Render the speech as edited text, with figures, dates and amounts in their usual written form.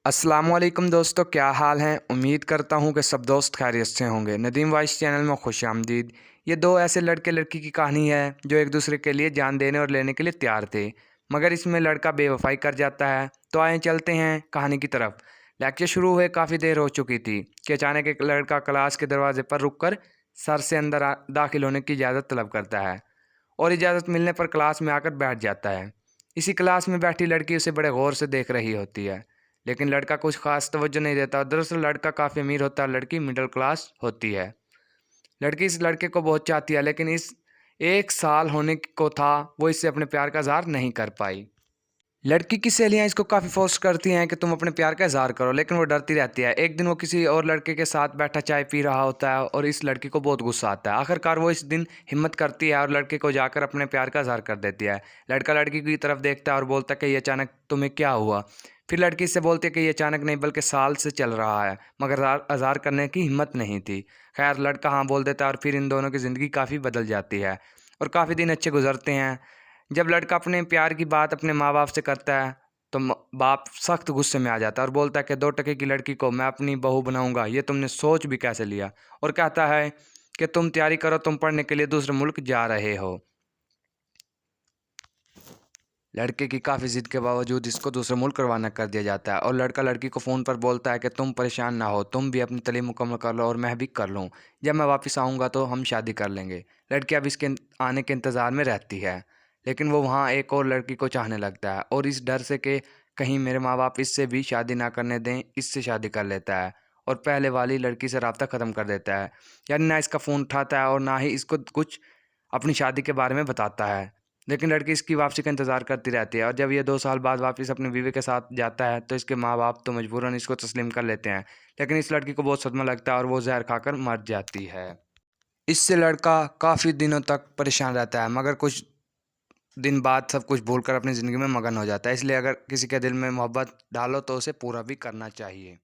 अस्सलामुअलैकुम दोस्तों, क्या हाल हैं। उम्मीद करता हूं कि सब दोस्त खैरियत से होंगे। नदीम वाइस चैनल में खुश आमदीद। ये दो ऐसे लड़के लड़की की कहानी है जो एक दूसरे के लिए जान देने और लेने के लिए तैयार थे, मगर इसमें लड़का बेवफाई कर जाता है। तो आए चलते हैं कहानी की तरफ। लेक्चर शुरू हुए काफ़ी देर हो चुकी थी कि अचानक एक लड़का क्लास के दरवाजे पर रुक कर सर से अंदर दाखिल होने की इजाज़त तलब करता है और इजाज़त मिलने पर क्लास में आकर बैठ जाता है। इसी क्लास में बैठी लड़की उसे बड़े गौर से देख रही होती है, लेकिन लड़का कुछ खास तवज्जो नहीं देता। दरअसल लड़का काफ़ी अमीर होता है, लड़की मिडिल क्लास होती है। लड़की इस लड़के को बहुत चाहती है, लेकिन इस 1 साल होने को था वो इससे अपने प्यार का इज़हार नहीं कर पाई। लड़की की सहेलियां इसको काफ़ी फोर्स करती हैं कि तुम अपने प्यार का इज़हार करो, लेकिन वो डरती रहती है। एक दिन वो किसी और लड़के के साथ बैठा चाय पी रहा होता है और इस लड़की को बहुत गुस्सा आता है। आखिरकार वो इस दिन हिम्मत करती है और लड़के को जाकर अपने प्यार का इज़हार कर देती है। लड़का लड़की की तरफ देखता है और बोलता है कि ये अचानक तुम्हें क्या हुआ। फिर लड़की इससे बोलती है कि ये अचानक नहीं बल्कि साल से चल रहा है, मगर इज़हार करने की हिम्मत नहीं थी। खैर लड़का हाँ बोल देता है और फिर इन दोनों की ज़िंदगी काफ़ी बदल जाती है और काफ़ी दिन अच्छे गुजरते हैं। जब लड़का अपने प्यार की बात अपने माँ बाप से करता है तो बाप सख्त गुस्से में आ जाता है और बोलता है कि 2 टके की लड़की को मैं अपनी बहू बनाऊंगा, ये तुमने सोच भी कैसे लिया। और कहता है कि तुम तैयारी करो, तुम पढ़ने के लिए दूसरे मुल्क जा रहे हो। लड़के की काफ़ी ज़िद के बावजूद इसको दूसरे मुल्क रवाना कर दिया जाता है और लड़का लड़की को फ़ोन पर बोलता है कि तुम परेशान ना हो, तुम भी अपनी तालीम मुकम्मल कर लो और मैं भी कर लूँ। जब मैं वापस आऊँगा तो हम शादी कर लेंगे। लड़की अब इसके आने के इंतज़ार में रहती है, लेकिन वो वहाँ एक और लड़की को चाहने लगता है और इस डर से कि कहीं मेरे माँ बाप इससे भी शादी ना करने दें, इससे शादी कर लेता है और पहले वाली लड़की से राब्ता ख़त्म कर देता है। यानी ना इसका फ़ोन उठाता है और ना ही इसको कुछ अपनी शादी के बारे में बताता है। लेकिन लड़की इसकी वापसी का इंतज़ार करती रहती है और जब ये 2 साल बाद वापस अपने बीवी के साथ जाता है तो इसके माँ-बाप तो मजबूरन इसको तस्लीम कर लेते हैं। लेकिन इस लड़की को बहुत सदमा लगता है और वो ज़हर खाकर मर जाती है। इससे लड़का काफ़ी दिनों तक परेशान रहता है, मगर कुछ दिन बाद सब कुछ भूलकर अपनी ज़िंदगी में मगन हो जाता है। इसलिए अगर किसी के दिल में मोहब्बत डालो तो उसे पूरा भी करना चाहिए।